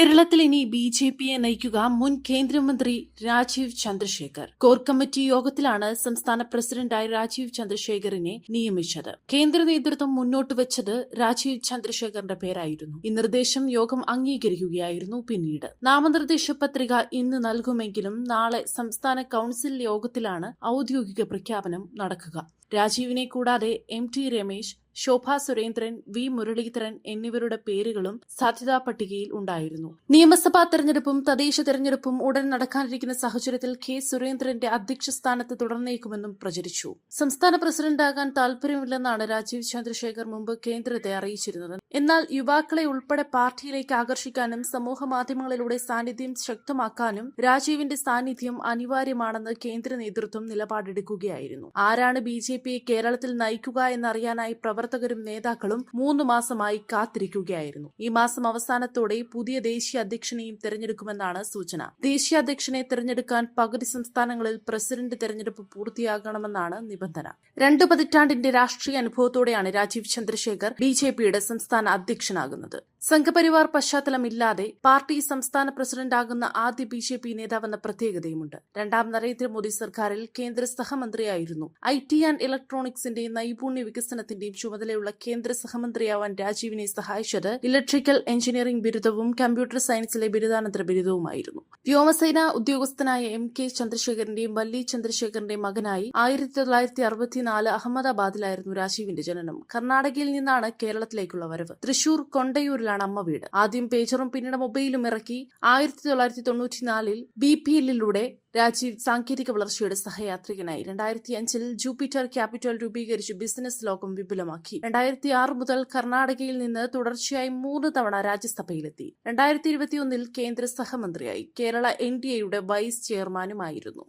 കേരളത്തിൽ ഇനി ബിജെപിയെ നയിക്കുക മുൻ കേന്ദ്രമന്ത്രി രാജീവ് ചന്ദ്രശേഖർ. കോർ കമ്മിറ്റി യോഗത്തിലാണ് സംസ്ഥാന പ്രസിഡന്റായി രാജീവ് ചന്ദ്രശേഖറിനെ നിയമിച്ചത്. കേന്ദ്ര നേതൃത്വം മുന്നോട്ട് വെച്ചത് രാജീവ് ചന്ദ്രശേഖറിന്റെ പേരായിരുന്നു. ഈ നിർദ്ദേശം യോഗം അംഗീകരിക്കുകയായിരുന്നു. പിന്നീട് നാമനിർദ്ദേശ പത്രിക ഇന്ന് നൽകുമെങ്കിലും നാളെ സംസ്ഥാന കൌൺസിൽ യോഗത്തിലാണ് ഔദ്യോഗിക പ്രഖ്യാപനം നടക്കുക. രാജീവിനെ കൂടാതെ ടി രമേശ്, ശോഭാ സുരേന്ദ്രൻ, വി മുരളീധരൻ എന്നിവരുടെ പേരുകളും സാധ്യതാ പട്ടികയിൽ ഉണ്ടായിരുന്നു. നിയമസഭാ തെരഞ്ഞെടുപ്പും തദ്ദേശ തെരഞ്ഞെടുപ്പും ഉടൻ നടക്കാനിരിക്കുന്ന സാഹചര്യത്തിൽ കെ സുരേന്ദ്രന്റെ അധ്യക്ഷ സ്ഥാനത്ത് തുടർന്നേക്കുമെന്നും പ്രചരിച്ചു. സംസ്ഥാന പ്രസിഡന്റാകാൻ താൽപര്യമില്ലെന്നാണ് രാജീവ് ചന്ദ്രശേഖർ മുമ്പ് കേന്ദ്രത്തെ അറിയിച്ചിരുന്നത്. എന്നാൽ യുവാക്കളെ ഉൾപ്പെടെ പാർട്ടിയിലേക്ക് ആകർഷിക്കാനും സമൂഹ മാധ്യമങ്ങളിലൂടെ സാന്നിധ്യം ശക്തമാക്കാനും രാജീവിന്റെ സാന്നിധ്യം അനിവാര്യമാണെന്ന് കേന്ദ്ര നേതൃത്വം നിലപാടെടുക്കുകയായിരുന്നു. ആരാണ് ബിജെപിയെ കേരളത്തിൽ നയിക്കുക എന്നറിയാനായി പ്രവർത്തകരും നേതാക്കളും 3 മാസമായി കാത്തിരിക്കുകയായിരുന്നു. ഈ മാസം അവസാനത്തോടെ പുതിയ ദേശീയ അധ്യക്ഷനെയും തെരഞ്ഞെടുക്കുമെന്നാണ് സൂചന. ദേശീയ അധ്യക്ഷനെ തെരഞ്ഞെടുക്കാൻ പകുതി സംസ്ഥാനങ്ങളിൽ പ്രസിഡന്റ് തെരഞ്ഞെടുപ്പ് പൂർത്തിയാകണമെന്നാണ് നിബന്ധന. 2 പതിറ്റാണ്ടിന്റെ രാഷ്ട്രീയ അനുഭവത്തോടെയാണ് രാജീവ് ചന്ദ്രശേഖർ ബിജെപിയുടെ സംസ്ഥാന അധ്യക്ഷനാകുന്നത്. സംഘപരിവാർ പശ്ചാത്തലമില്ലാതെ പാർട്ടി സംസ്ഥാന പ്രസിഡന്റാകുന്ന ആദ്യ ബിജെപി നേതാവെന്ന പ്രത്യേകതയുമുണ്ട്. 2ാം നരേന്ദ്രമോദി സർക്കാരിൽ കേന്ദ്ര സഹമന്ത്രിയായിരുന്നു. IT ആൻഡ് ഇലക്ട്രോണിക്സിന്റെയും നൈപുണ്യ വികസനത്തിന്റെയും ചുമതലയുള്ള കേന്ദ്ര സഹമന്ത്രിയാവാൻ രാജീവിനെ സഹായിച്ചത് ഇലക്ട്രിക്കൽ എഞ്ചിനീയറിംഗ് ബിരുദവും കമ്പ്യൂട്ടർ സയൻസിലെ ബിരുദാനന്തര ബിരുദവുമായിരുന്നു. വ്യോമസേന ഉദ്യോഗസ്ഥനായ കെ ചന്ദ്രശേഖരന്റെയും വല്ലി ചന്ദ്രശേഖരന്റെയും മകനായി 1964 അഹമ്മദാബാദിലായിരുന്നു രാജീവിന്റെ ജനനം. കർണാടകയിൽ നിന്നാണ് കേരളത്തിലേക്കുള്ള വരവ്. തൃശൂർ കൊണ്ടയൂരിലാണ് അമ്മ വീട്. ആദ്യം പേജറും പിന്നീട് മൊബൈലും ഇറക്കി 1994 BPL-ലൂടെ രാജീവ് സാങ്കേതിക വളർച്ചയുടെ സഹയാത്രികനായി. 2005 ജൂപ്പിറ്റർ ക്യാപിറ്റൽ രൂപീകരിച്ച് ബിസിനസ് ലോകം വിപുലമാക്കി. 2006 മുതൽ കർണാടകയിൽ നിന്ന് തുടർച്ചയായി 3 തവണ രാജ്യസഭയിലെത്തി. 2021 കേന്ദ്ര സഹമന്ത്രിയായി. കേരള NDAയുടെ വൈസ് ചെയർമാനുമായിരുന്നു.